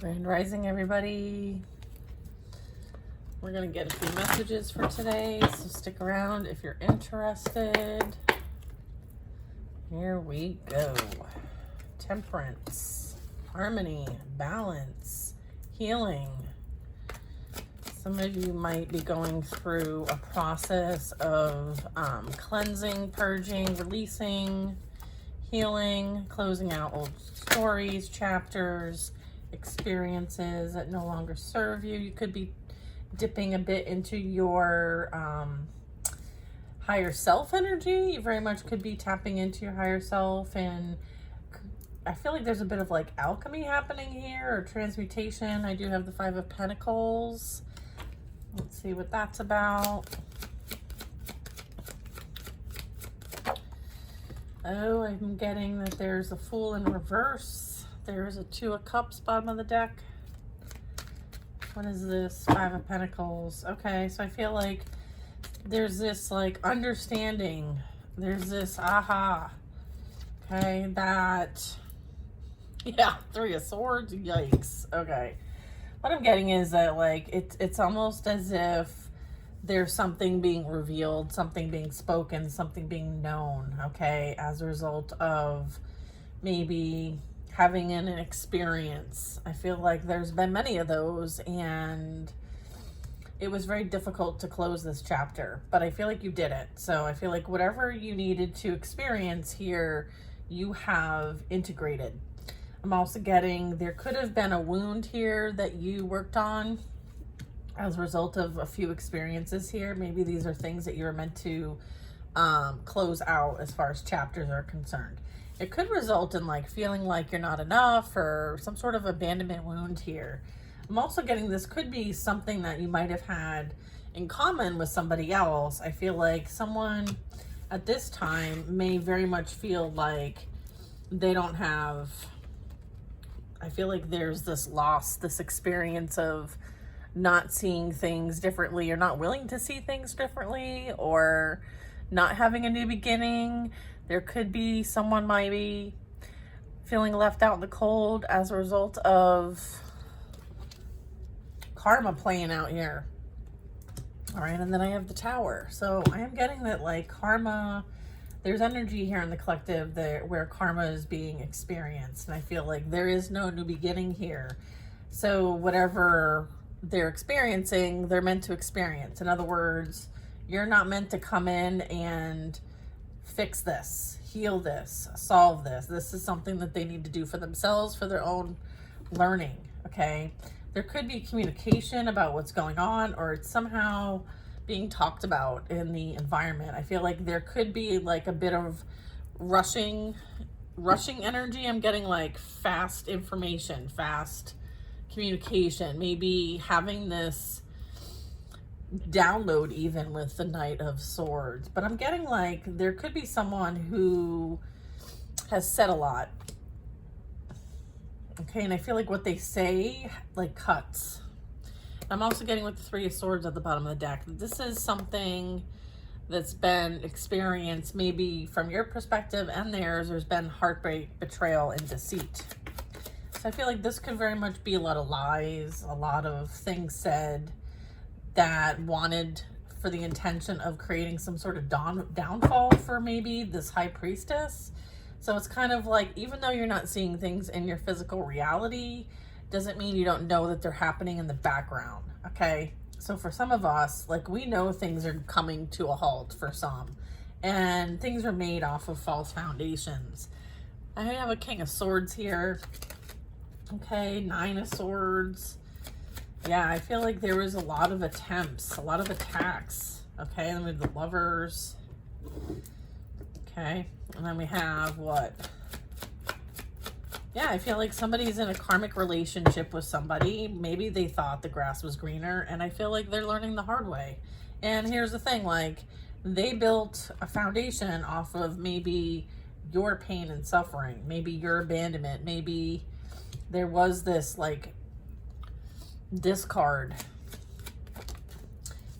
Grand Rising, everybody. We're going to get a few messages for today, so stick around if you're interested. Here we go. Temperance, harmony, balance, healing. Some of you might be going through a process of cleansing, purging, releasing, healing, closing out old stories, chapters, experiences that no longer serve you. You could be dipping a bit into your higher self energy. You very much could be tapping into your higher self, and I feel like there's a bit of like alchemy happening here, or transmutation. I do have the Five of Pentacles. Let's see what that's about. Oh, I'm getting that there's a Fool in reverse. There's a Two of Cups bottom of the deck. What is this? Five of Pentacles. Okay, so I feel like there's this like understanding. There's this aha. Okay, that, yeah, Three of Swords. Yikes. Okay. What I'm getting is that like it's almost as if there's something being revealed, something being spoken, something being known, okay, as a result of maybe having an experience. I feel like there's been many of those, and it was very difficult to close this chapter, but I feel like you did it. So I feel like whatever you needed to experience here, you have integrated. I'm also getting there could have been a wound here that you worked on as a result of a few experiences here. Maybe these are things that you were meant to close out as far as chapters are concerned. It could result in like feeling like you're not enough, or some sort of abandonment wound here. I'm also getting this could be something that you might have had in common with somebody else. I feel like someone at this time may very much feel like they don't have, I feel like there's this loss, this experience of not seeing things differently, or not willing to see things differently, or not having a new beginning. There could be someone might be feeling left out in the cold as a result of karma playing out here. All right, and then I have the Tower. So I am getting that like karma, there's energy here in the collective there where karma is being experienced, and I feel like there is no new beginning here. So whatever they're experiencing, they're meant to experience. In other words, you're not meant to come in and fix this, heal this, solve this. This is something that they need to do for themselves, for their own learning, okay? There could be communication about what's going on, or it's somehow being talked about in the environment. I feel like there could be like a bit of rushing energy. I'm getting like fast information, fast communication, maybe having this download even with the Knight of Swords. But I'm getting like there could be someone who has said a lot, okay, and I feel like what they say like cuts. I'm also getting with the Three of Swords at the bottom of the deck. This is something that's been experienced maybe from your perspective and theirs. There's been heartbreak, betrayal, and deceit. So I feel like this could very much be a lot of lies, a lot of things said that wanted for the intention of creating some sort of downfall for maybe this High Priestess. So it's kind of like, even though you're not seeing things in your physical reality, doesn't mean you don't know that they're happening in the background, okay? So for some of us, like, we know things are coming to a halt for some, and things are made off of false foundations. I have a King of Swords here. Okay, Nine of Swords. Yeah, I feel like there was a lot of attempts, a lot of attacks. Okay, and then we have the Lovers. Okay, and then we have what? Yeah, I feel like somebody's in a karmic relationship with somebody. Maybe they thought the grass was greener, and I feel like they're learning the hard way. And here's the thing, like, they built a foundation off of maybe your pain and suffering, maybe your abandonment, maybe there was this like discard.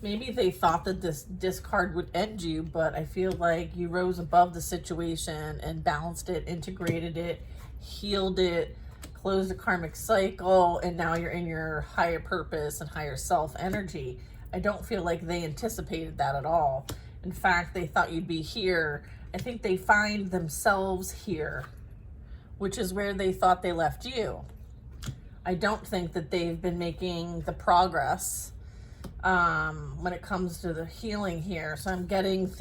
Maybe they thought that this discard would end you, but I feel like you rose above the situation and balanced it, integrated it, healed it, closed a karmic cycle and now you're in your higher purpose and higher self energy. I don't feel like they anticipated that at all. In fact, they thought you'd be here. I think they find themselves here, which is where they thought they left you. I don't think that they've been making the progress when it comes to the healing here. So I'm getting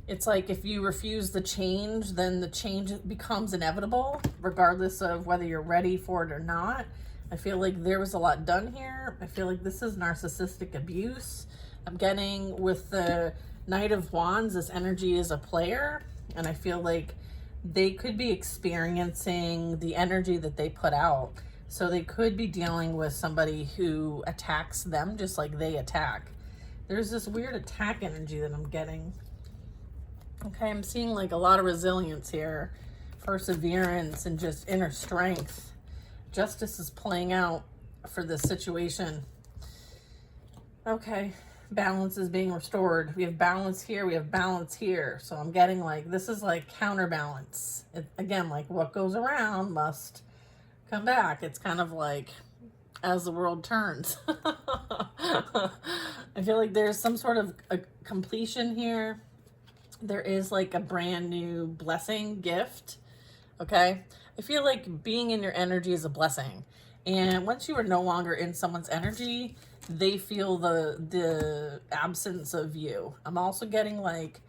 it's like if you refuse the change, then the change becomes inevitable, regardless of whether you're ready for it or not. I feel like there was a lot done here. I feel like this is narcissistic abuse. I'm getting with the Knight of Wands, this energy is a player, and I feel like they could be experiencing the energy that they put out. So they could be dealing with somebody who attacks them just like they attack. There's this weird attack energy that I'm getting. Okay, I'm seeing like a lot of resilience here, perseverance, and just inner strength. Justice is playing out for this situation. Okay, balance is being restored. We have balance here, we have balance here. So I'm getting like, this is like counterbalance. Again, like what goes around must come back. It's kind of like as the world turns. I feel like there's some sort of a completion here. There is like a brand new blessing gift. Okay, I feel like being in your energy is a blessing, and once you are no longer in someone's energy, they feel the absence of you. I'm also getting like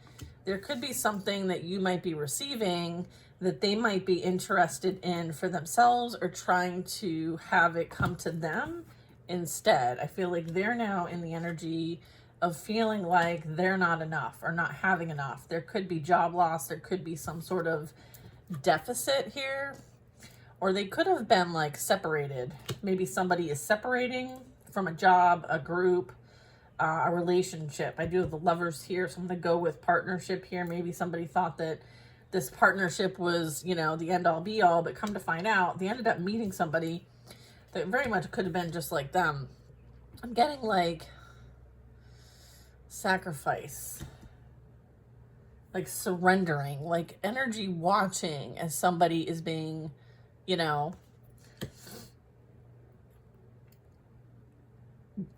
there could be something that you might be receiving that they might be interested in for themselves, or trying to have it come to them instead. I feel like they're now in the energy of feeling like they're not enough or not having enough. There could be job loss. There could be some sort of deficit here, or they could have been like separated. Maybe somebody is separating from a job, a group, a relationship. I do have the Lovers here, so I'm going to go with partnership here. Maybe somebody thought that this partnership was, you know, the end all be all, but come to find out, they ended up meeting somebody that very much could have been just like them. I'm getting like sacrifice, like surrendering, like energy watching as somebody is being, you know,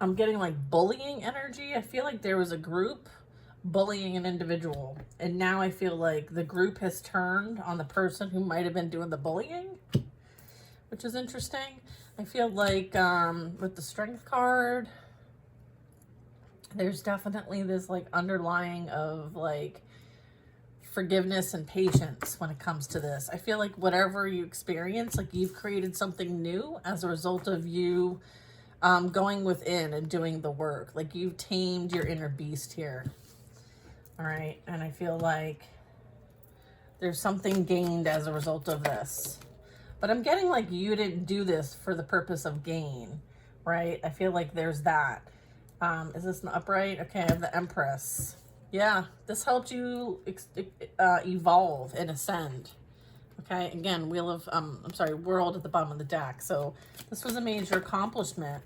I'm getting like bullying energy. I feel like there was a group bullying an individual, and now I feel like the group has turned on the person who might have been doing the bullying, which is interesting. I feel like with the Strength card, there's definitely this like underlying of like forgiveness and patience when it comes to this. I feel like whatever you experience, like you've created something new as a result of you going within and doing the work. Like you've tamed your inner beast here. All right. And I feel like there's something gained as a result of this. But I'm getting like you didn't do this for the purpose of gain, right? I feel like there's that. Is this an upright? Okay, I have the Empress. Yeah, this helped you evolve and ascend. Okay, again, World at the bottom of the deck. So this was a major accomplishment.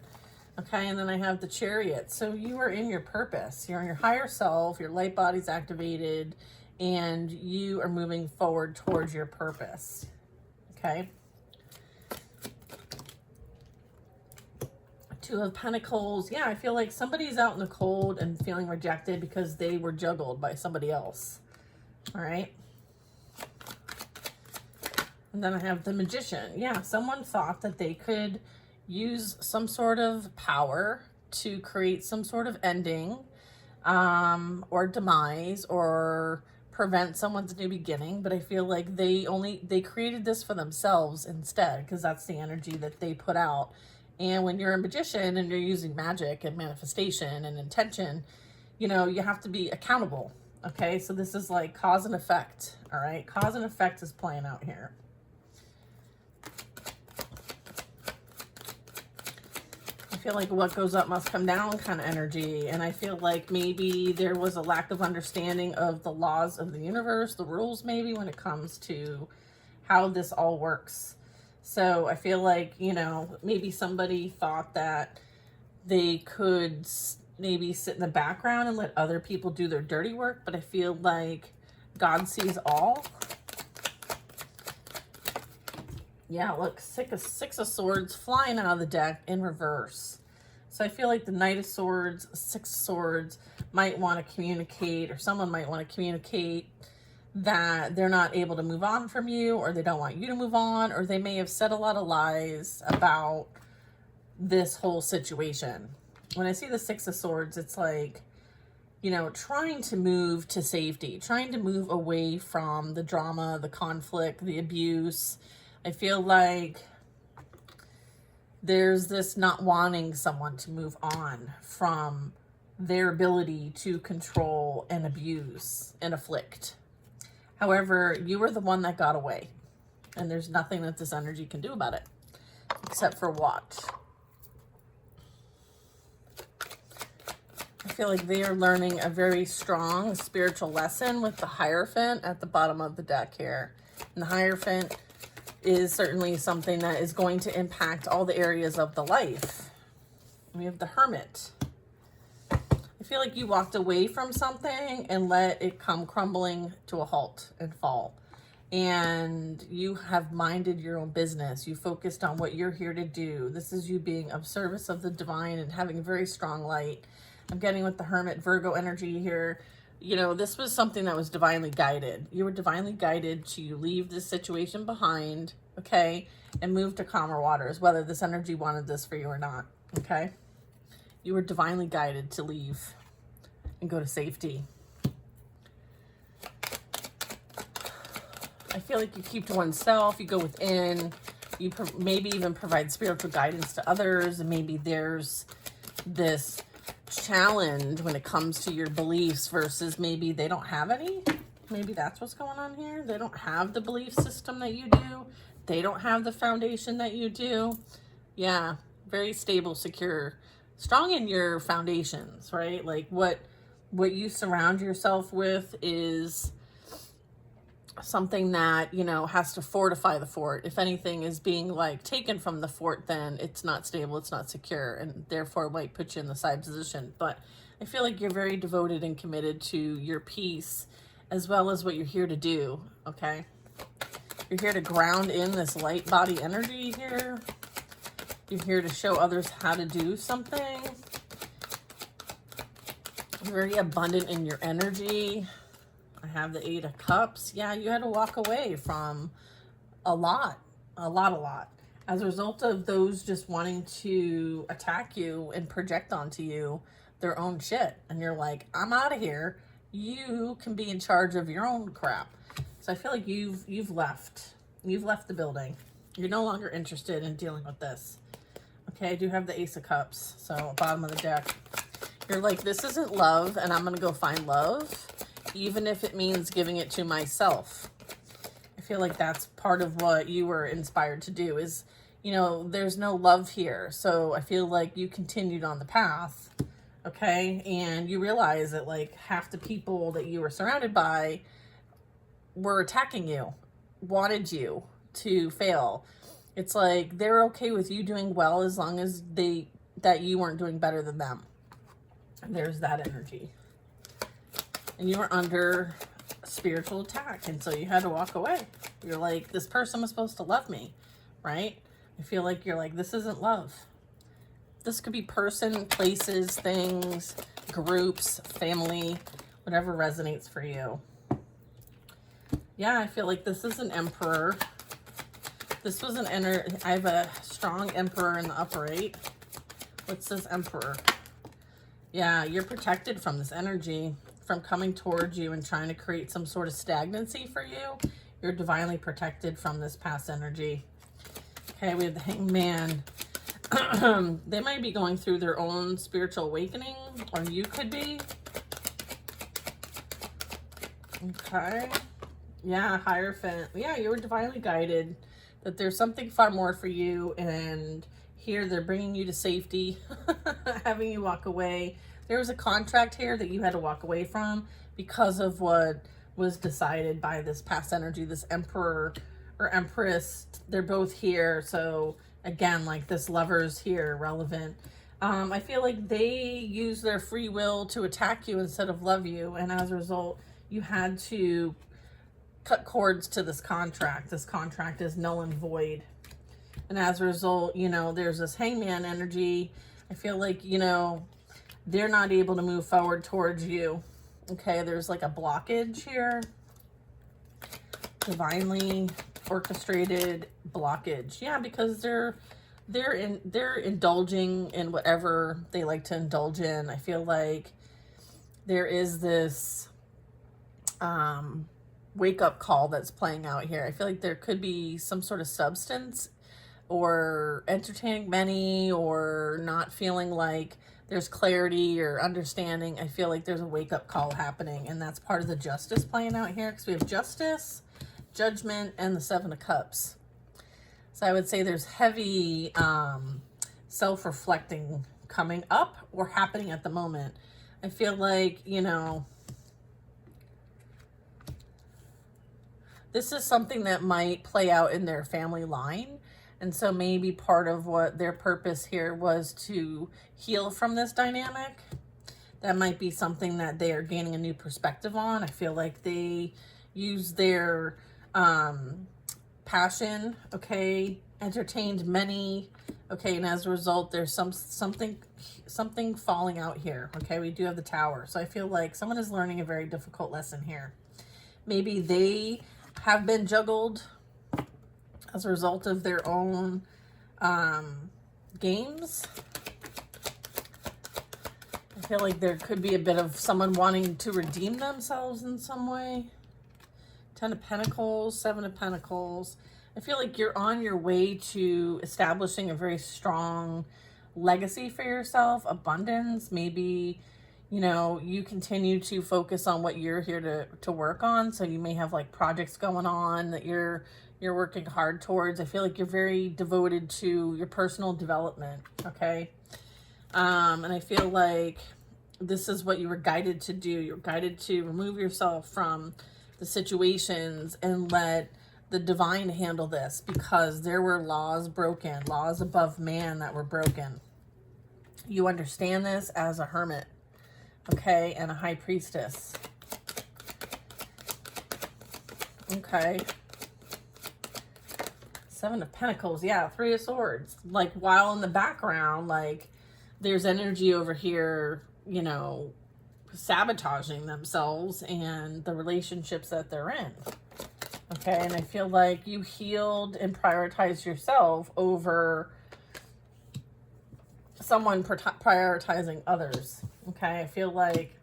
Okay, and then I have the Chariot. So you are in your purpose. You're in your higher self. Your light body's activated, and you are moving forward towards your purpose. Okay. Two of Pentacles. Yeah, I feel like somebody's out in the cold and feeling rejected because they were juggled by somebody else. All right. And then I have the Magician. Yeah, someone thought that they could use some sort of power to create some sort of ending or demise or prevent someone's new beginning. But I feel like they created this for themselves instead, because that's the energy that they put out. And when you're a magician and you're using magic and manifestation and intention, you know, you have to be accountable. Okay, so this is like cause and effect. All right, cause and effect is playing out here. I feel like what goes up must come down kind of energy. And I feel like maybe there was a lack of understanding of the laws of the universe, the rules maybe, when it comes to how this all works. So I feel like, you know, maybe somebody thought that they could maybe sit in the background and let other people do their dirty work. But I feel like God sees all. Yeah, look, six of Swords flying out of the deck in reverse. So I feel like the Knight of Swords, Six of Swords might want to communicate, or someone might want to communicate that they're not able to move on from you, or they don't want you to move on, or they may have said a lot of lies about this whole situation. When I see the Six of Swords, it's like, you know, trying to move to safety, trying to move away from the drama, the conflict, the abuse. I feel like there's this not wanting someone to move on from their ability to control and abuse and afflict. However, you were the one that got away, and there's nothing that this energy can do about it except for watch. I feel like they are learning a very strong spiritual lesson with the Hierophant at the bottom of the deck here. And the Hierophant is certainly something that is going to impact all the areas of the life. We have the Hermit. I feel like you walked away from something and let it come crumbling to a halt and fall. And you have minded your own business. You focused on what you're here to do. This is you being of service of the divine and having a very strong light. I'm getting with the Hermit Virgo energy here. You know, this was something that was divinely guided. You were divinely guided to leave this situation behind, okay, and move to calmer waters, whether this energy wanted this for you or not, okay? You were divinely guided to leave and go to safety. I feel like you keep to oneself, you go within, you maybe even provide spiritual guidance to others, and maybe there's this challenge when it comes to your beliefs versus maybe they don't have any. Maybe that's what's going on here. They don't have the belief system that you do. They don't have the foundation that you do. Yeah, very stable, secure, strong in your foundations, right? Like what you surround yourself with is something that, you know, has to fortify the fort. If anything is being like taken from the fort, then it's not stable, it's not secure, and therefore might put you in the side position. But I feel like you're very devoted and committed to your peace as well as what you're here to do, okay? You're here to ground in this light body energy here. You're here to show others how to do something. You're very abundant in your energy. I have the Eight of Cups. Yeah, you had to walk away from a lot. As a result of those just wanting to attack you and project onto you their own shit. And you're like, I'm out of here. You can be in charge of your own crap. So I feel like you've left. You've left the building. You're no longer interested in dealing with this. Okay, I do have the Ace of Cups. So bottom of the deck. You're like, this isn't love, and I'm going to go find love, even if it means giving it to myself. I feel like that's part of what you were inspired to do is, you know, there's no love here. So I feel like you continued on the path, okay? And you realize that like half the people that you were surrounded by were attacking you, wanted you to fail. It's like they're okay with you doing well as long as that you weren't doing better than them. And there's that energy. And you were under spiritual attack, and so you had to walk away. You're like, this person was supposed to love me, right? I feel like you're like, this isn't love. This could be person, places, things, groups, family, whatever resonates for you. Yeah, I feel like this is an Emperor. This was an I have a strong Emperor in the upright. What's this Emperor? Yeah, you're protected from this energy, from coming towards you and trying to create some sort of stagnancy for you. You're divinely protected from this past energy. Okay, we have the Hanged Man. They might be going through their own spiritual awakening, or you could be. Okay. Yeah, Hierophant. Yeah, you were divinely guided, that there's something far more for you, and here they're bringing you to safety, having you walk away. There was a contract here that you had to walk away from because of what was decided by this past energy, this Emperor or Empress. They're both here. So again, like this Lover's here, relevant. I feel like they use their free will to attack you instead of love you. And as a result, you had to cut cords to this contract. This contract is null and void. And as a result, you know, there's this hangman energy. I feel like, you know, they're not able to move forward towards you. Okay, there's like a blockage here. Divinely orchestrated blockage. Yeah, because they're indulging in whatever they like to indulge in. I feel like there is this wake up call that's playing out here. I feel like there could be some sort of substance or entertaining many or not feeling like there's clarity or understanding. I feel like there's a wake up call happening, and that's part of the justice playing out here, because we have justice, judgment, and the Seven of Cups. So I would say there's heavy self-reflecting coming up or happening at the moment. I feel like, you know, this is something that might play out in their family line. And so maybe part of what their purpose here was to heal from this dynamic. That might be something that they are gaining a new perspective on. I feel like they use their passion, okay, entertained many, okay, and as a result, there's something falling out here, okay? We do have the Tower. So I feel like someone is learning a very difficult lesson here. Maybe they have been juggled as a result of their own games. I feel like there could be a bit of someone wanting to redeem themselves in some way. 10 of Pentacles, 7 of Pentacles. I feel like you're on your way to establishing a very strong legacy for yourself, abundance. Maybe, you know, you continue to focus on what you're here to work on. So you may have like projects going on that you're working hard towards. I feel like you're very devoted to your personal development, okay? And I feel like this is what you were guided to do. You're guided to remove yourself from the situations and let the divine handle this, because there were laws broken, laws above man that were broken. You understand this as a hermit, okay, and a high priestess. Okay. 7 of Pentacles, yeah, 3 of Swords. Like, while in the background, like, there's energy over here, you know, sabotaging themselves and the relationships that they're in. Okay, and I feel like you healed and prioritized yourself over someone prioritizing others. Okay, I feel like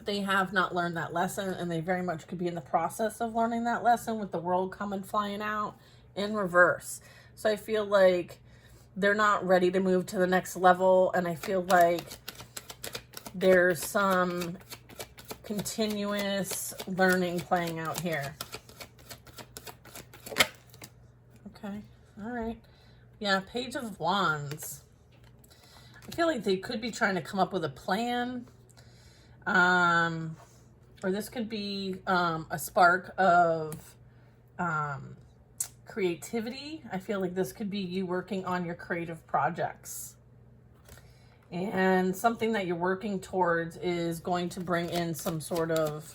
they have not learned that lesson, and they very much could be in the process of learning that lesson, with the world coming flying out in reverse. So I feel like they're not ready to move to the next level, and I feel like there's some continuous learning playing out here. Okay, all right. Yeah, Page of Wands. I feel like they could be trying to come up with a plan. Or this could be a spark of creativity. I feel like this could be you working on your creative projects. And something that you're working towards is going to bring in some sort of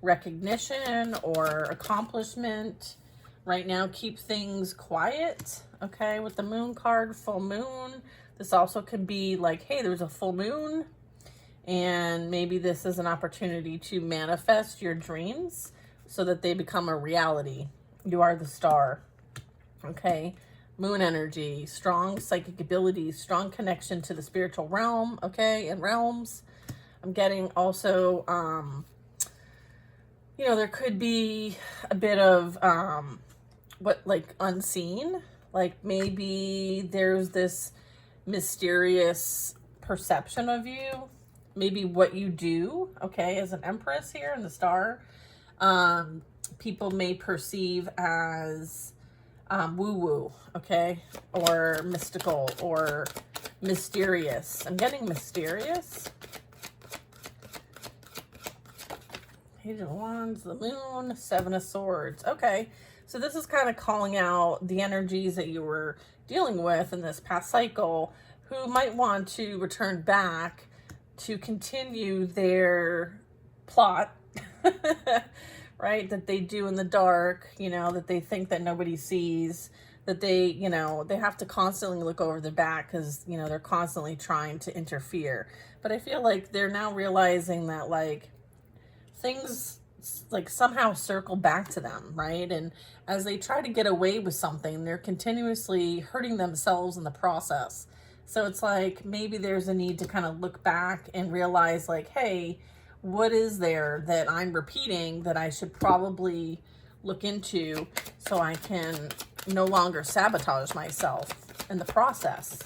recognition or accomplishment. Right now, keep things quiet, okay? With the Moon card, full moon. This also could be like, hey, there's a full moon, and maybe this is an opportunity to manifest your dreams so that they become a reality. You are the star, okay? Moon energy, strong psychic abilities, strong connection to the spiritual realm, okay, and realms. I'm getting also, you know, there could be a bit of, like unseen, like maybe there's this mysterious perception of you, maybe what you do, okay, as an Empress here in the star, people may perceive as woo-woo, okay, or mystical or mysterious. I'm getting mysterious. Page of Wands, the Moon, 7 of Swords. Okay, so this is kind of calling out the energies that you were dealing with in this past cycle, who might want to return back to continue their plot, right, that they do in the dark, you know, that they think that nobody sees, that they, you know, they have to constantly look over their back because, you know, they're constantly trying to interfere. But I feel like they're now realizing that, like, things like somehow circle back to them, right? And as they try to get away with something, they're continuously hurting themselves in the process. So it's like maybe there's a need to kind of look back and realize, like, hey, what is there that I'm repeating that I should probably look into so I can no longer sabotage myself in the process.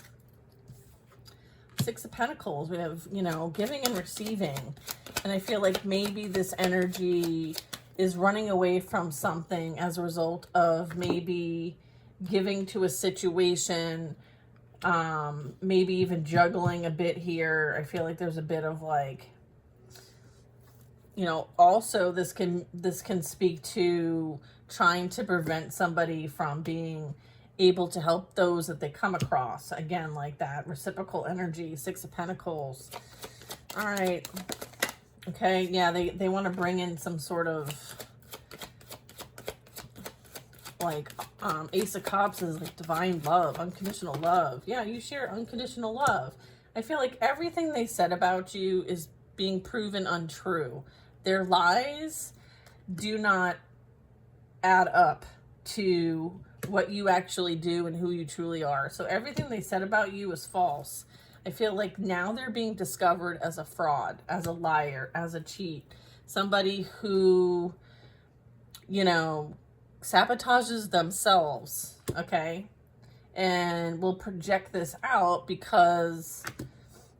Six of Pentacles, we have, you know, giving and receiving. And I feel like maybe this energy is running away from something as a result of maybe giving to a situation, maybe even juggling a bit here. I feel like there's a bit of, like, you know, also this can speak to trying to prevent somebody from being able to help those that they come across. Again, like that reciprocal energy, Six of Pentacles. All right. Okay, yeah, they want to bring in some sort of, like, Ace of Cups is like divine love, unconditional love. Yeah, you share unconditional love. I feel like everything they said about you is being proven untrue. Their lies do not add up to what you actually do and who you truly are. So everything they said about you is false. I feel like now they're being discovered as a fraud, as a liar, as a cheat. Somebody who, you know, sabotages themselves, okay? And will project this out because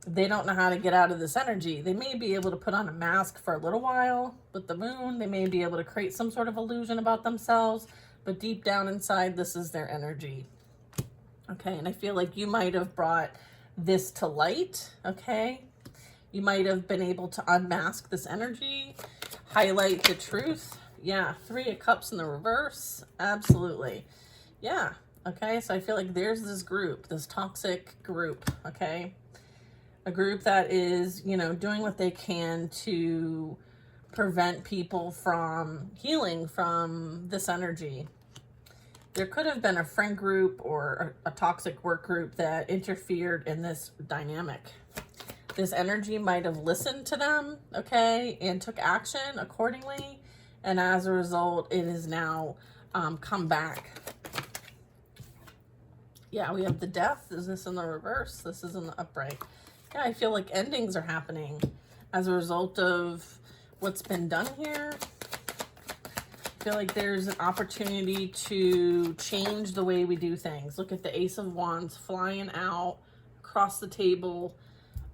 they don't know how to get out of this energy. They may be able to put on a mask for a little while with the moon. They may be able to create some sort of illusion about themselves, but deep down inside, this is their energy. Okay, and I feel like you might have brought this to light, okay? You might have been able to unmask this energy, highlight the truth. Yeah, Three of Cups in the reverse. Absolutely. Yeah, okay, so I feel like there's this group, this toxic group, okay? A group that is, you know, doing what they can to prevent people from healing from this energy. There could have been a friend group or a toxic work group that interfered in this dynamic. This energy might have listened to them, okay, and took action accordingly. And as a result, it is now come back. Yeah, we have the Death. Is this in the reverse? This is in the upright. Yeah, I feel like endings are happening as a result of what's been done here. I feel like there's an opportunity to change the way we do things. Look at the Ace of Wands flying out across the table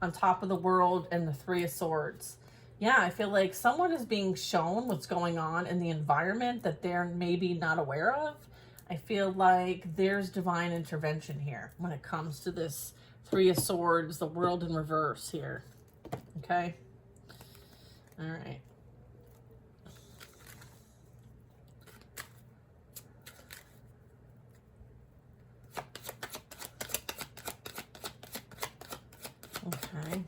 on top of the world, and the Three of Swords. Yeah, I feel like someone is being shown what's going on in the environment that they're maybe not aware of. I feel like there's divine intervention here when it comes to this Three of Swords, the world in reverse here. Okay? All right. Okay.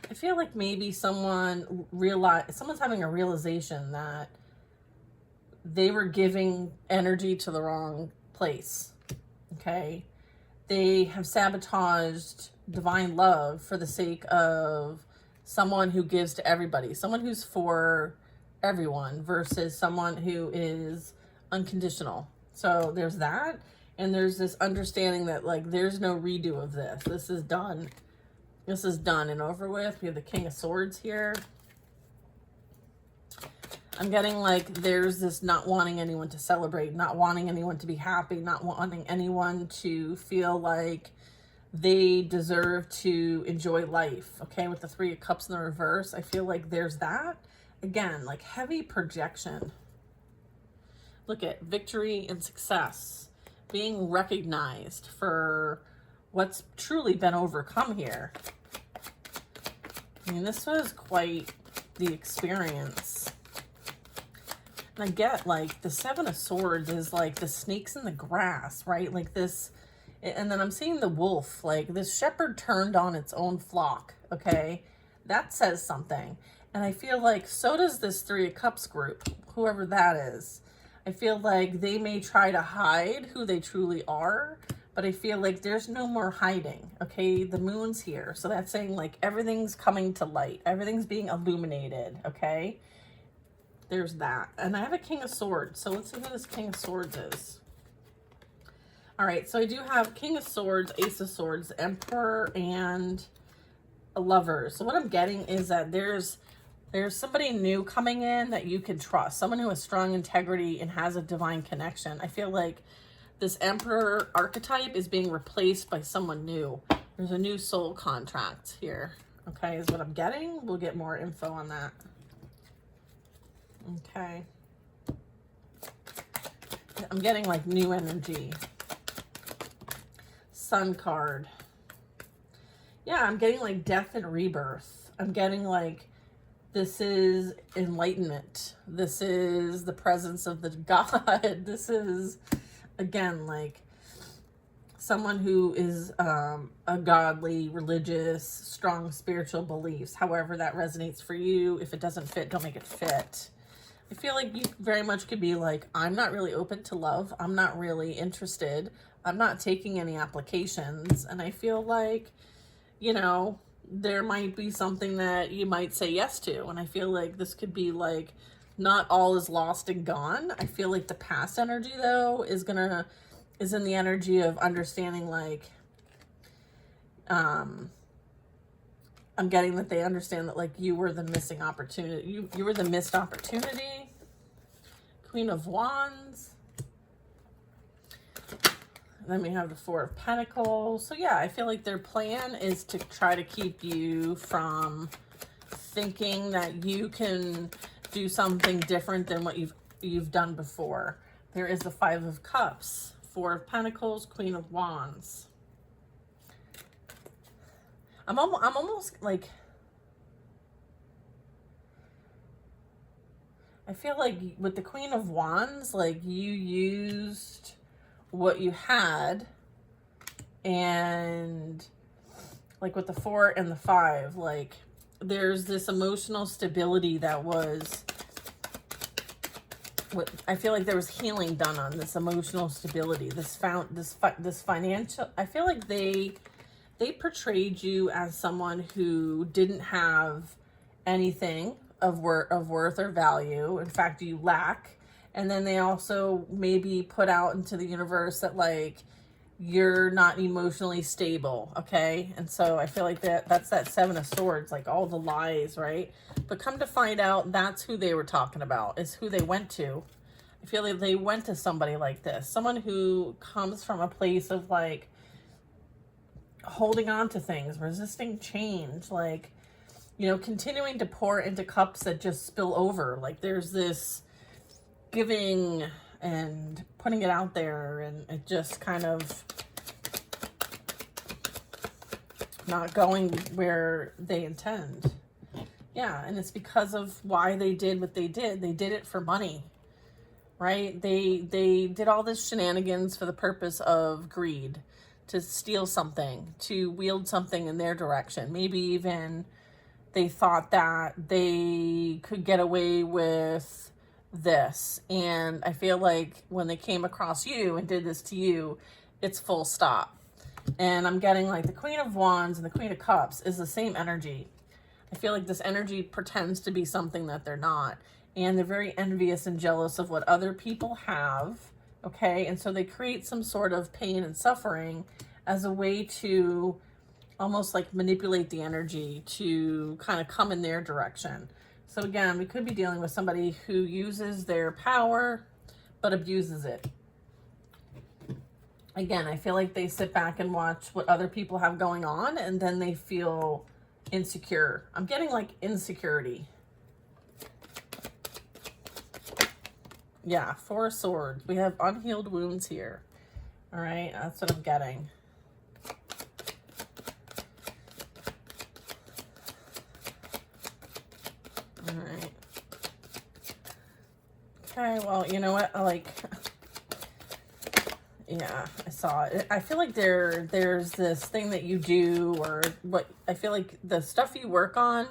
I feel like maybe someone's having a realization that they were giving energy to the wrong place. Okay? They have sabotaged divine love for the sake of someone who gives to everybody, someone who's for everyone versus someone who is unconditional. So there's that, and there's this understanding that, like, there's no redo of this. This is done. This is done and over with. We have the King of Swords here. I'm getting like there's this not wanting anyone to celebrate, not wanting anyone to be happy, not wanting anyone to feel like they deserve to enjoy life. Okay, with the Three of Cups in the reverse, I feel like there's that. Again, like heavy projection. Look at victory and success, being recognized for what's truly been overcome here. I mean, this was quite the experience. And I get, like, the Seven of Swords is like the snakes in the grass, right? Like this, and then I'm seeing the wolf, like this shepherd turned on its own flock, okay? That says something. And I feel like so does this Three of Cups group, whoever that is. I feel like they may try to hide who they truly are, but I feel like there's no more hiding, okay? The moon's here, so that's saying like everything's coming to light. Everything's being illuminated, okay? There's that. And I have a King of Swords, so let's see who this King of Swords is. All right, so I do have King of Swords, Ace of Swords, Emperor, and a Lover. So what I'm getting is that there's somebody new coming in that you can trust. Someone who has strong integrity and has a divine connection. I feel like this Emperor archetype is being replaced by someone new. There's a new soul contract here. Okay, is what I'm getting. We'll get more info on that. Okay. I'm getting like new energy. Sun card. Yeah, I'm getting like death and rebirth. I'm getting like this is enlightenment. This is the presence of the God. This is, again, like someone who is a godly, religious, strong spiritual beliefs. However that resonates for you. If it doesn't fit, don't make it fit. I feel like you very much could be like, I'm not really open to love. I'm not really interested. I'm not taking any applications. And I feel like, you know, there might be something that you might say yes to. And I feel like this could be like, not all is lost and gone. I feel like the past energy though is in the energy of understanding like, I'm getting that they understand that like you were the missing opportunity. You were the missed opportunity. Queen of Wands. Then we have the Four of Pentacles. So yeah, I feel like their plan is to try to keep you from thinking that you can do something different than what you've done before. There is the Five of Cups, Four of Pentacles, Queen of Wands. I'm almost like, I feel like with the Queen of Wands, like you used what you had, and like with the Four and the Five, like there's this emotional stability that was what I feel like there was healing done on this emotional stability, this financial. I feel like they portrayed you as someone who didn't have anything of worth or value. In fact, you lack. And then they also maybe put out into the universe that like you're not emotionally stable, okay? And so I feel like that's that Seven of Swords, like all the lies, right? But come to find out, that's who they were talking about, is who they went to. I feel like they went to somebody like this, someone who comes from a place of like holding on to things, resisting change, like, you know, continuing to pour into cups that just spill over. Like there's this giving and putting it out there, and it just kind of not going where they intend. Yeah, and it's because of why they did what they did. They did it for money, right? They did all this shenanigans for the purpose of greed, to steal something, to wield something in their direction. Maybe even they thought that they could get away with this. And I feel like when they came across you and did this to you, it's full stop. And I'm getting like the Queen of Wands and the Queen of Cups is the same energy. I feel like this energy pretends to be something that they're not. And they're very envious and jealous of what other people have. Okay. And so they create some sort of pain and suffering as a way to almost like manipulate the energy to kind of come in their direction. So again, we could be dealing with somebody who uses their power, but abuses it. Again, I feel like they sit back and watch what other people have going on, and then they feel insecure. I'm getting like insecurity. Yeah, Four of Swords. We have unhealed wounds here. All right, that's what I'm getting. All right. Okay, well, you know what? Yeah, I saw it. I feel like there's this thing that you do, or what I feel like the stuff you work on,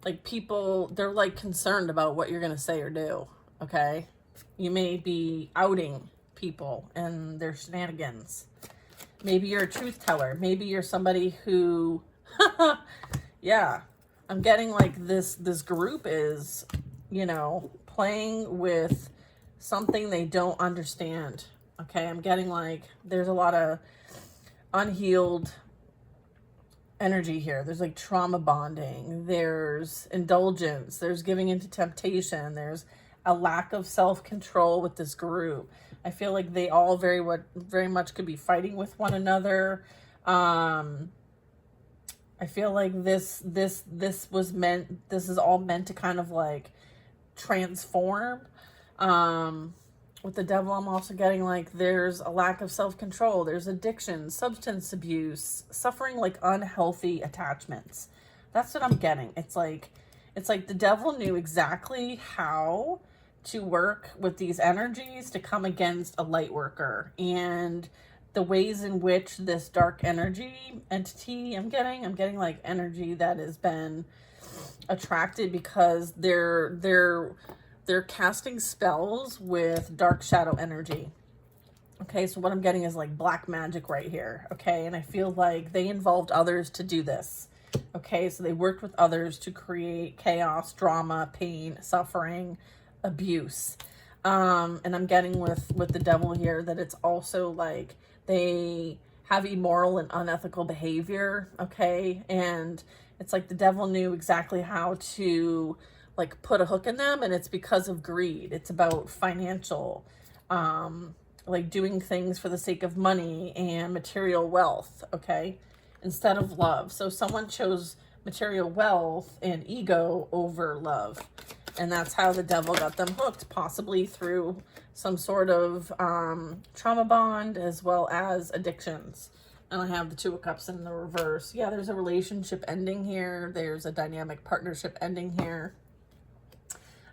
like people, they're like concerned about what you're going to say or do. Okay. You may be outing people and their shenanigans. Maybe you're a truth teller. Maybe you're somebody who, yeah, I'm getting like this group is, you know, playing with something they don't understand. Okay. I'm getting like there's a lot of unhealed energy here. There's like trauma bonding, there's indulgence, there's giving into temptation, there's a lack of self-control with this group. I feel like they all very much could be fighting with one another. I feel like this is all meant to kind of like transform. With the devil, I'm also getting like there's a lack of self-control, there's addiction, substance abuse, suffering like unhealthy attachments. That's what I'm getting. It's like the devil knew exactly how to work with these energies to come against a light worker, and the ways in which this dark energy entity I'm getting like energy that has been attracted because they're casting spells with dark shadow energy. Okay, so what I'm getting is like black magic right here. Okay, and I feel like they involved others to do this. Okay, so they worked with others to create chaos, drama, pain, suffering, abuse. And I'm getting with the devil here that it's also like they have immoral and unethical behavior. Okay, and it's like the devil knew exactly how to like put a hook in them, and it's because of greed. It's about financial, like doing things for the sake of money and material wealth, okay, instead of love. So someone chose material wealth and ego over love, and that's how the devil got them hooked, possibly through some sort of trauma bond as well as addictions. And I have the Two of Cups in the reverse. Yeah, there's a relationship ending here. There's a dynamic partnership ending here.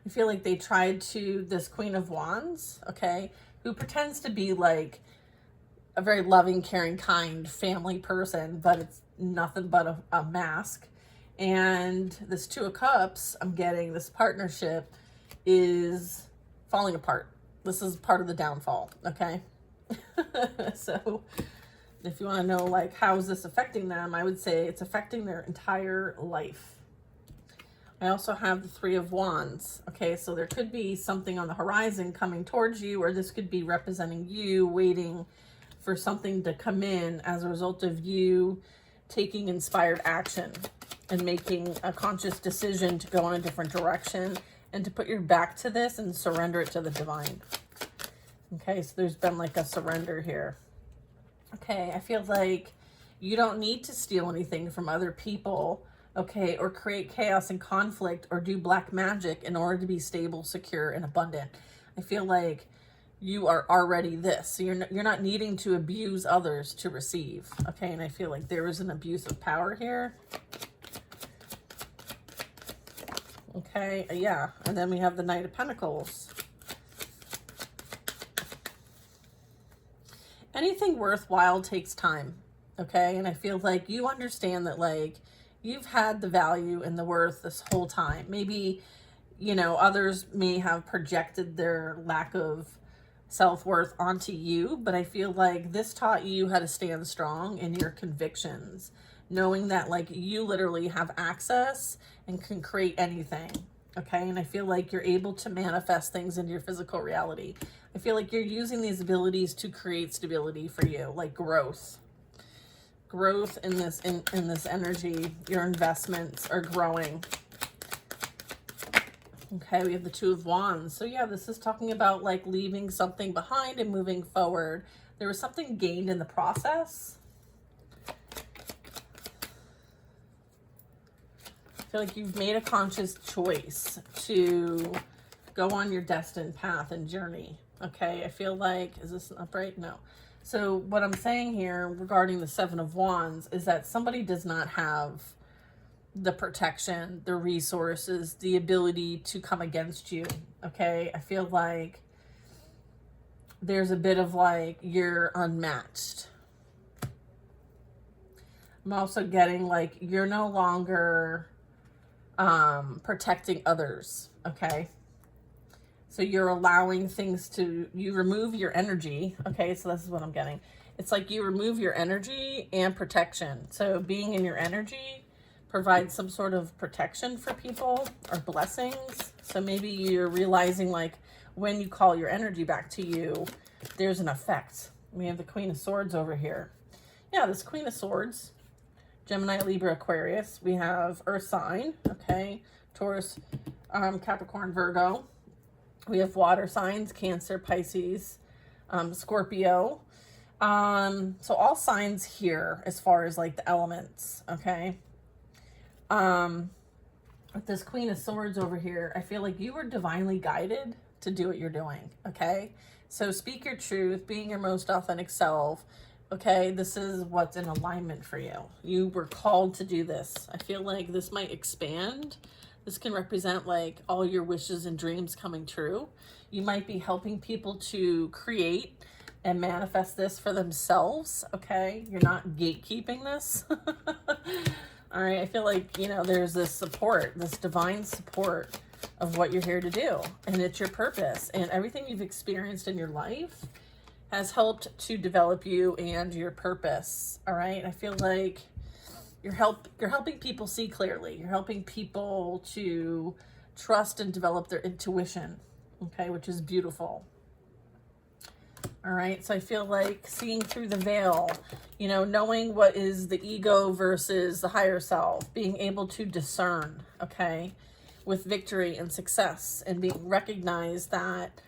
I feel like they tried to, this Queen of Wands, okay, who pretends to be like a very loving, caring, kind family person, but it's nothing but a mask. And this Two of Cups, I'm getting this partnership is falling apart. This is part of the downfall, okay? So if you want to know like how is this affecting them, I would say it's affecting their entire life. I also have the Three of Wands. Okay, so there could be something on the horizon coming towards you, or this could be representing you waiting for something to come in as a result of you taking inspired action and making a conscious decision to go in a different direction and to put your back to this and surrender it to the divine. Okay, so there's been like a surrender here. Okay, I feel like you don't need to steal anything from other people, okay, or create chaos and conflict or do black magic in order to be stable, secure, and abundant. I feel like you are already this. So you're not needing to abuse others to receive, okay? And I feel like there is an abuse of power here. Okay, yeah, and then we have the Knight of Pentacles. Anything worthwhile takes time, okay? And I feel like you understand that, like, you've had the value and the worth this whole time. Maybe, you know, others may have projected their lack of self-worth onto you, but I feel like this taught you how to stand strong in your convictions, knowing that, like, you literally have access and can create anything, okay? And I feel like you're able to manifest things into your physical reality. I feel like you're using these abilities to create stability for you, like growth in this in this energy. Your investments are growing. Okay, we have the Two of Wands. So yeah, this is talking about like leaving something behind and moving forward. There was something gained in the process. I feel like you've made a conscious choice to go on your destined path and journey. Okay, I feel like, is this upright? No. So what I'm saying here regarding the Seven of Wands is that somebody does not have the protection, the resources, the ability to come against you, okay? I feel like there's a bit of like you're unmatched. I'm also getting like you're no longer protecting others, okay? So you're allowing things to, you remove your energy, okay? So this is what I'm getting. It's like you remove your energy and protection. So being in your energy provides some sort of protection for people or blessings. So maybe you're realizing like when you call your energy back to you, there's an effect. We have the Queen of Swords over here. Yeah, this Queen of Swords, Gemini, Libra, Aquarius. We have Earth sign, okay? Taurus, Capricorn, Virgo. We have water signs, Cancer, Pisces, Scorpio. So all signs here as far as like the elements, okay? With this Queen of Swords over here, I feel like you were divinely guided to do what you're doing, okay? So speak your truth, being your most authentic self, okay? This is what's in alignment for you. You were called to do this. I feel like this might expand. This can represent like all your wishes and dreams coming true. You might be helping people to create and manifest this for themselves, okay? You're not gatekeeping this. All right, I feel like, you know, there's this support, this divine support of what you're here to do. And it's your purpose. And everything you've experienced in your life has helped to develop you and your purpose, all right? I feel like you're helping people see clearly. You're helping people to trust and develop their intuition, okay, which is beautiful. All right, so I feel like seeing through the veil, you know, knowing what is the ego versus the higher self, being able to discern, okay, with victory and success, and being recognized that,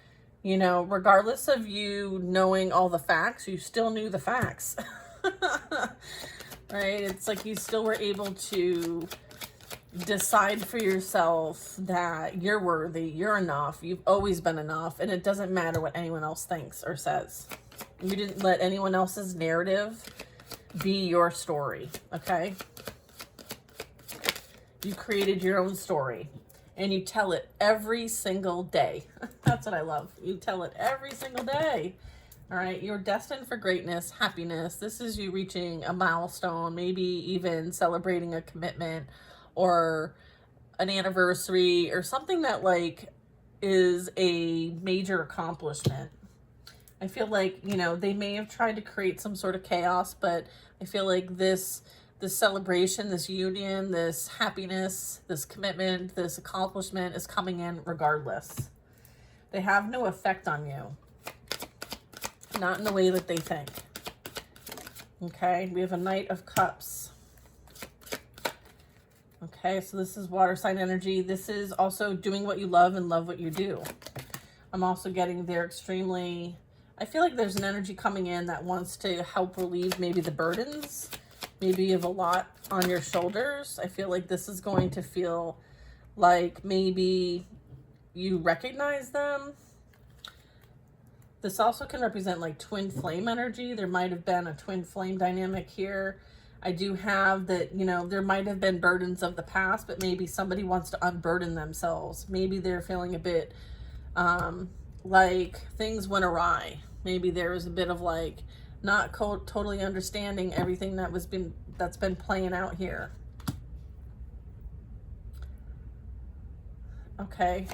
you know, regardless of you knowing all the facts, you still knew the facts. Right? It's like you still were able to decide for yourself that you're worthy, you're enough, you've always been enough, and it doesn't matter what anyone else thinks or says. You didn't let anyone else's narrative be your story, okay? You created your own story, and you tell it every single day. That's what I love. You tell it every single day. All right, you're destined for greatness, happiness. This is you reaching a milestone, maybe even celebrating a commitment or an anniversary or something that like is a major accomplishment. I feel like, you know, they may have tried to create some sort of chaos, but I feel like this celebration, this union, this happiness, this commitment, this accomplishment is coming in regardless. They have no effect on you. Not in the way that they think. Okay, we have a Knight of Cups. Okay, so this is water sign energy. This is also doing what you love and love what you do. I'm also getting there extremely, I feel like there's an energy coming in that wants to help relieve maybe the burdens. Maybe you have a lot on your shoulders. I feel like this is going to feel like maybe you recognize them. This also can represent like twin flame energy. There might have been a twin flame dynamic here. I do have that, you know, there might have been burdens of the past, but maybe somebody wants to unburden themselves. Maybe they're feeling a bit like things went awry. Maybe there was a bit of like not totally understanding everything that's been playing out here. Okay.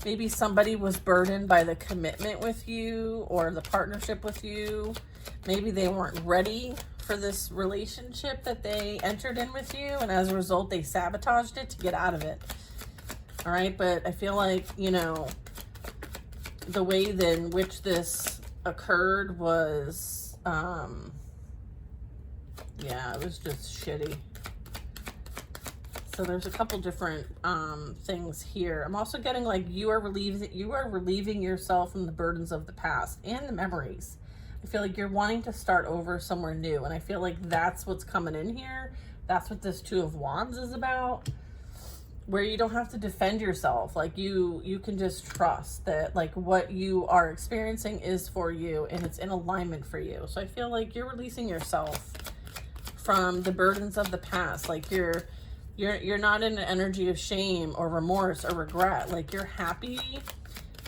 Maybe somebody was burdened by the commitment with you or the partnership with you. Maybe they weren't ready for this relationship that they entered in with you, and as a result, they sabotaged it to get out of it. All right, but I feel like, you know, the way in which this occurred was, yeah, it was just shitty. So there's a couple different things here. I'm also getting like you are relieving yourself from the burdens of the past and the memories. I feel like you're wanting to start over somewhere new, and I feel like that's what's coming in here. That's what this Two of Wands is about, where you don't have to defend yourself. Like you can just trust that like what you are experiencing is for you and it's in alignment for you. So I feel like you're releasing yourself from the burdens of the past. Like you're not in an energy of shame or remorse or regret. Like you're happy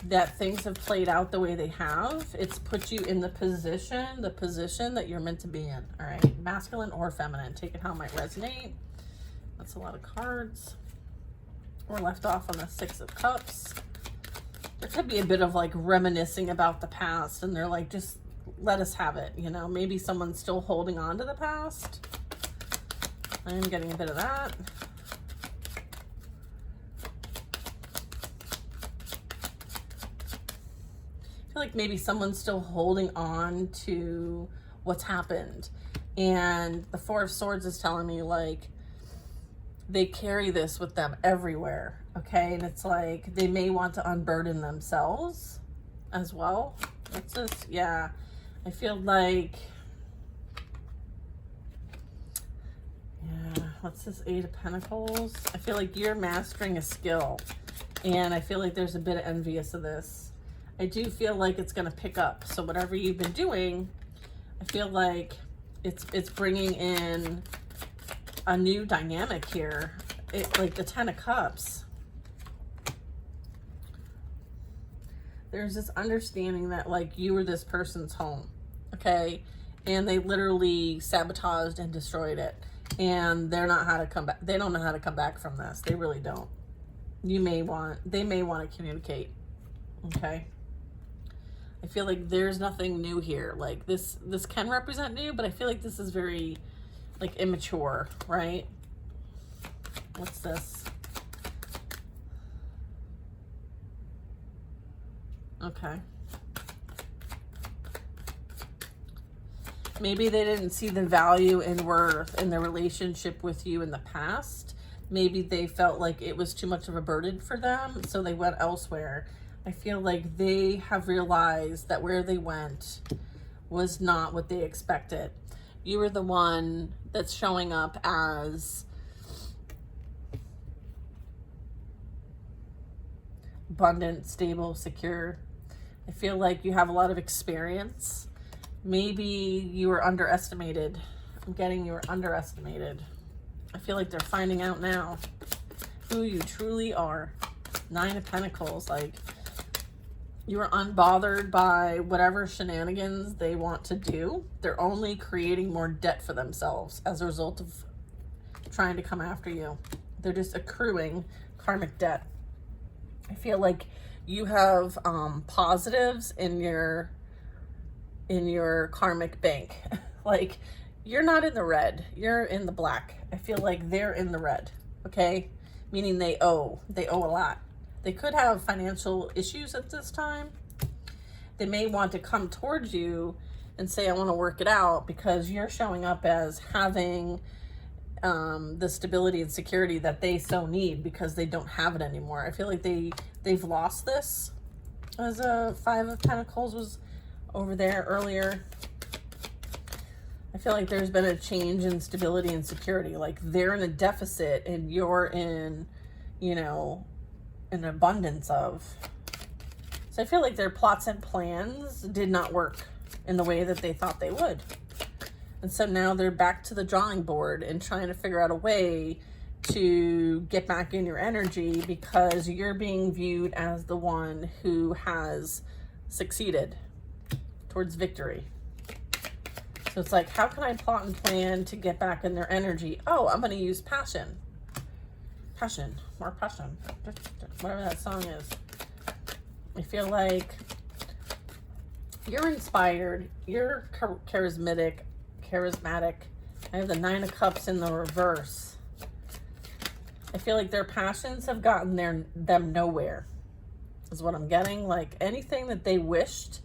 that things have played out the way they have. It's put you in the position that you're meant to be in. All right, masculine or feminine, take it how it might resonate. That's a lot of cards. We're left off on the Six of Cups. There could be a bit of like reminiscing about the past, and they're like, just let us have it, you know? Maybe someone's still holding on to the past. I am getting a bit of that. I feel like maybe someone's still holding on to what's happened. And the Four of Swords is telling me like they carry this with them everywhere, okay? And it's like they may want to unburden themselves as well. What's this? Yeah, I feel like, yeah, what's this? Eight of Pentacles? I feel like you're mastering a skill, and I feel like there's a bit of envious of this. I do feel like it's going to pick up. So whatever you've been doing, I feel like it's bringing in a new dynamic here. Like the Ten of Cups. There's this understanding that like you were this person's home, okay? And they literally sabotaged and destroyed it. And they're not how to come back. They don't know how to come back from this. They really don't. They may want to communicate, okay? I feel like there's nothing new here. Like this can represent new, but I feel like this is very like immature, right? What's this? Okay. Maybe they didn't see the value and worth in the relationship with you in the past. Maybe they felt like it was too much of a burden for them, so they went elsewhere. I feel like they have realized that where they went was not what they expected. You were the one that's showing up as abundant, stable, secure. I feel like you have a lot of experience. Maybe you were underestimated. I'm getting you were underestimated. I feel like they're finding out now who you truly are. Nine of Pentacles, like you are unbothered by whatever shenanigans they want to do. They're only creating more debt for themselves as a result of trying to come after you. They're just accruing karmic debt. I feel like you have positives in your karmic bank. Like you're not in the red, you're in the black. I feel like they're in the red, okay? Meaning they owe a lot. They could have financial issues at this time. They may want to come towards you and say, I want to work it out, because you're showing up as having the stability and security that they so need because they don't have it anymore. I feel like they've lost this. As a Five of Pentacles was over there earlier. I feel like there's been a change in stability and security. Like they're in a deficit and you're in, you know, an abundance of. So I feel like their plots and plans did not work in the way that they thought they would. And so now they're back to the drawing board and trying to figure out a way to get back in your energy, because you're being viewed as the one who has succeeded towards victory. So it's like, how can I plot and plan to get back in their energy? Oh, I'm going to use passion. Passion. More passion. Whatever that song is. I feel like you're inspired. You're charismatic. I have the Nine of Cups in the reverse. I feel like their passions have gotten them nowhere, is what I'm getting. Like anything that they wished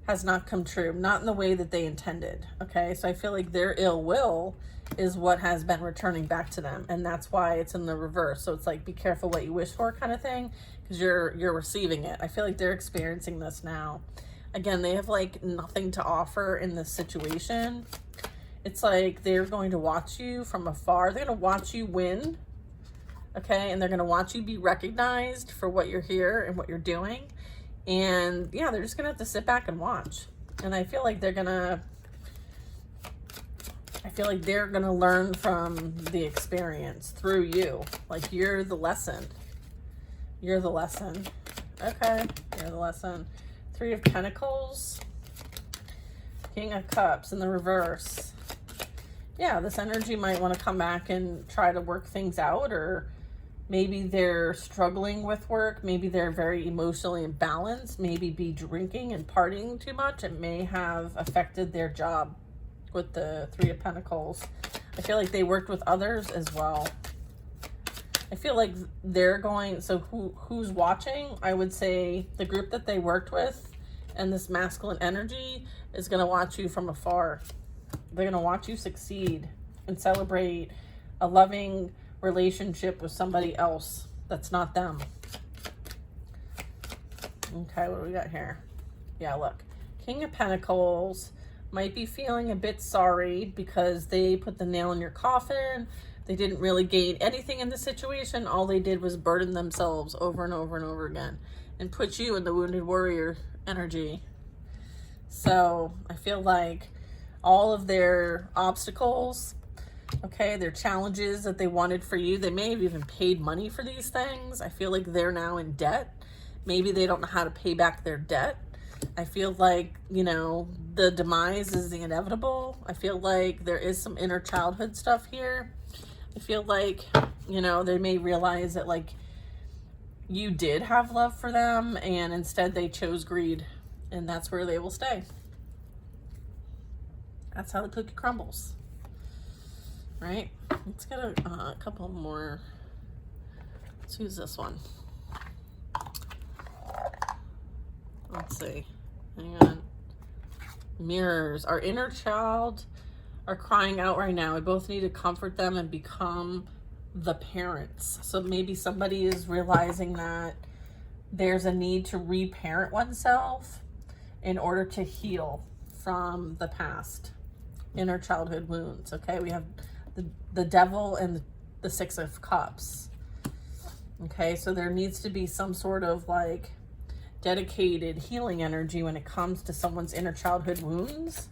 has not come true, not in the way that they intended. Okay, so I feel like their ill will is what has been returning back to them, and that's why it's in the reverse. So it's like, be careful what you wish for kind of thing, because you're receiving it. I feel like they're experiencing this now. Again, they have like nothing to offer in this situation. It's like they're going to watch you from afar. They're going to watch you win. Okay, and they're going to watch you be recognized for what you're here and what you're doing. And yeah, they're just going to have to sit back and watch. And I feel like they're going to learn from the experience through you. Like you're the lesson. You're the lesson. Okay, you're the lesson. Three of Pentacles. King of Cups in the reverse. yeah, this energy might want to come back and try to work things out, or maybe they're struggling with work. Maybe they're very emotionally imbalanced. Maybe be drinking and partying too much. It may have affected their job with the Three of Pentacles. I feel like they worked with others as well. I feel like they're going, so who's watching? I would say the group that they worked with and this masculine energy is going to watch you from afar. They're going to watch you succeed and celebrate a loving relationship with somebody else that's not them. Okay, what do we got here? Yeah, look. King of Pentacles might be feeling a bit sorry because they put the nail in your coffin. They didn't really gain anything in the situation. All they did was burden themselves over and over and over again and put you in the wounded warrior energy. So I feel like all of their obstacles, okay, their challenges that they wanted for you, they may have even paid money for these things. I feel like they're now in debt. Maybe they don't know how to pay back their debt. I feel like, you know, the demise is the inevitable. I feel like there is some inner childhood stuff here. I feel like, you know, they may realize that, like, you did have love for them and instead they chose greed, and that's where they will stay. That's how the cookie crumbles, right? Let's get a couple more. Let's use this one. Let's see. Hang on. Mirrors. Our inner child are crying out right now. We both need to comfort them and become the parents. So maybe somebody is realizing that there's a need to reparent oneself in order to heal from the past. Inner childhood wounds. Okay, we have the devil and the Six of Cups. Okay, so there needs to be some sort of like dedicated healing energy when it comes to someone's inner childhood wounds,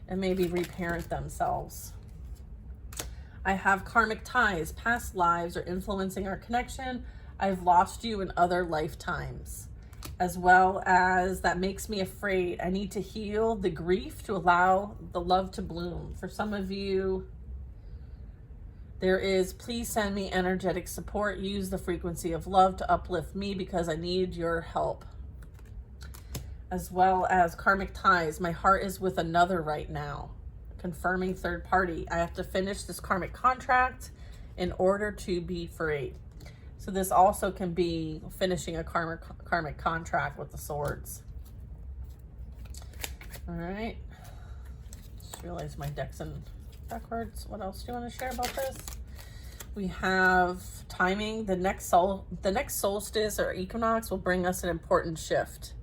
and maybe reparent themselves. I have karmic ties. Past lives are influencing our connection. I've lost you in other lifetimes, as well as that makes me afraid. I need to heal the grief to allow the love to bloom. For some of you, there is, please send me energetic support. Use the frequency of love to uplift me because I need your help. As well as karmic ties. My heart is with another right now. Confirming third party. I have to finish this karmic contract in order to be free. So this also can be finishing a karmic contract with the swords. All right. Just realized my deck's in backwards. What else do you want to share about this? We have timing. The next solstice or equinox will bring us an important shift.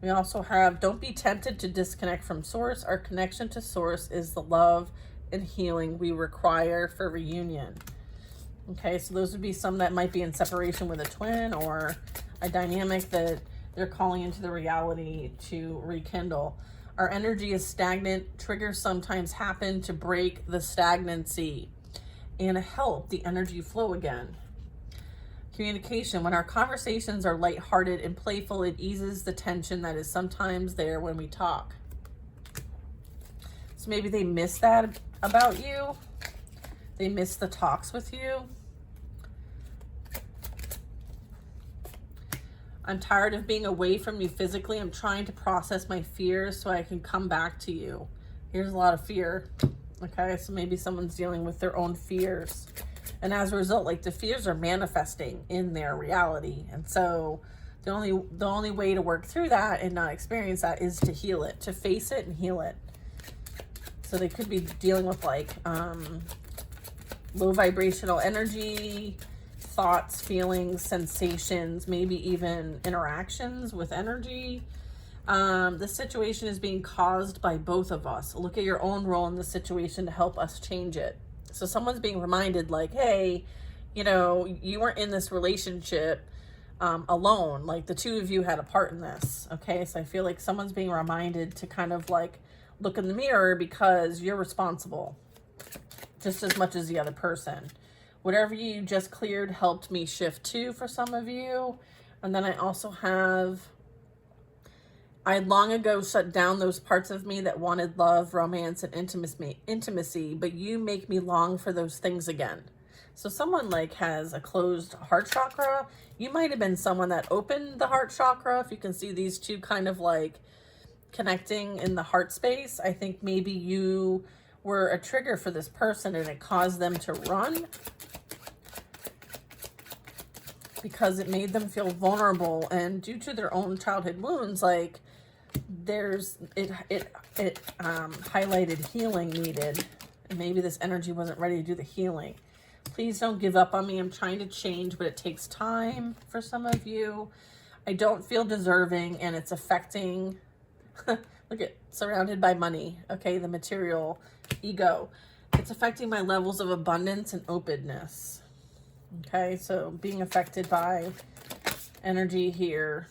We also have, don't be tempted to disconnect from source. Our connection to source is the love and healing we require for reunion. Okay, so those would be some that might be in separation with a twin or a dynamic that they're calling into the reality to rekindle. Our energy is stagnant. Triggers sometimes happen to break the stagnancy and help the energy flow again. Communication. When our conversations are lighthearted and playful, it eases the tension that is sometimes there when we talk. So maybe they miss that about you. They miss the talks with you. I'm tired of being away from you physically. I'm trying to process my fears so I can come back to you. Here's a lot of fear. Okay, so maybe someone's dealing with their own fears. And as a result, like the fears are manifesting in their reality. And so the only way to work through that and not experience that is to heal it, to face it and heal it. So they could be dealing with like low vibrational energy, thoughts, feelings, sensations, maybe even interactions with energy. This situation is being caused by both of us. Look at your own role in the situation to help us change it. So someone's being reminded like, hey, you know, you weren't in this relationship alone. Like the two of you had a part in this. Okay, so I feel like someone's being reminded to kind of like look in the mirror because you're responsible just as much as the other person. Whatever you just cleared helped me shift too for some of you. And then I also have I long ago shut down those parts of me that wanted love, romance, and intimacy, but you make me long for those things again. So someone like has a closed heart chakra. You might have been someone that opened the heart chakra. If you can see these two kind of like connecting in the heart space, I think maybe you were a trigger for this person and it caused them to run because it made them feel vulnerable, and due to their own childhood wounds, like it highlighted healing needed, and maybe this energy wasn't ready to do the healing. Please don't give up on me. I'm trying to change, but it takes time for some of you. I don't feel deserving, and it's affecting look at surrounded by money, okay, the material ego. It's affecting my levels of abundance and openness. Okay, so being affected by energy here.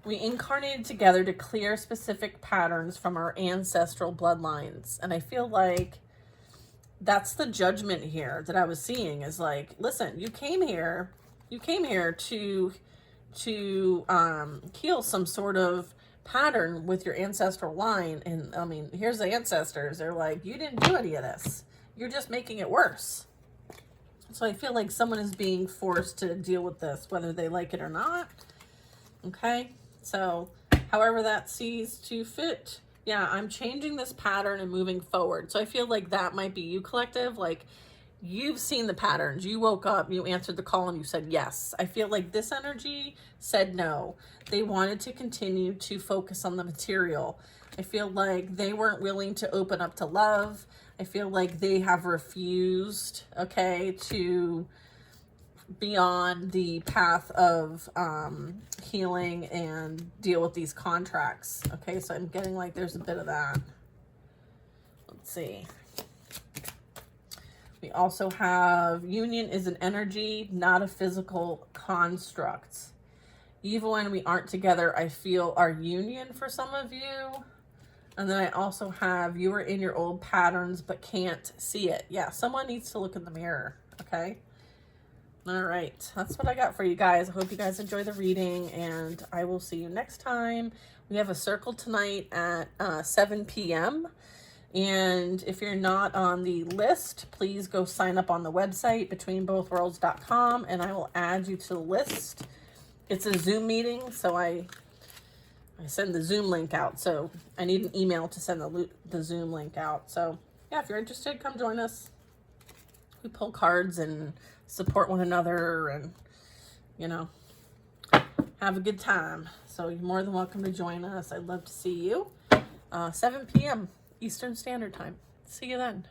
We incarnated together to clear specific patterns from our ancestral bloodlines. And I feel like that's the judgment here that I was seeing, is like, listen, you came here to heal some sort of pattern with your ancestral line. And I mean, here's the ancestors. They're like, you didn't do any of this. You're just making it worse. So I feel like someone is being forced to deal with this, whether they like it or not. Okay, so however that sees to fit. Yeah, I'm changing this pattern and moving forward. So I feel like that might be you, collective. Like, you've seen the patterns. You woke up, you answered the call, and you said yes. I feel like this energy said no. They wanted to continue to focus on the material. I feel like they weren't willing to open up to love. I feel like they have refused, okay, to be on the path of healing and deal with these contracts. Okay, so I'm getting like there's a bit of that. Let's see. We also have union is an energy, not a physical construct. Even when we aren't together, I feel our union for some of you. And then I also have you are in your old patterns but can't see it. Yeah, someone needs to look in the mirror, okay? All right, that's what I got for you guys. I hope you guys enjoy the reading, and I will see you next time. We have a circle tonight at 7 p.m. And if you're not on the list, please go sign up on the website, betweenbothworlds.com, and I will add you to the list. It's a Zoom meeting, so I send the Zoom link out. So I need an email to send the Zoom link out. So yeah, if you're interested, come join us. We pull cards and support one another and, you know, have a good time. So you're more than welcome to join us. I'd love to see you. 7 p.m. Eastern Standard Time. See you then.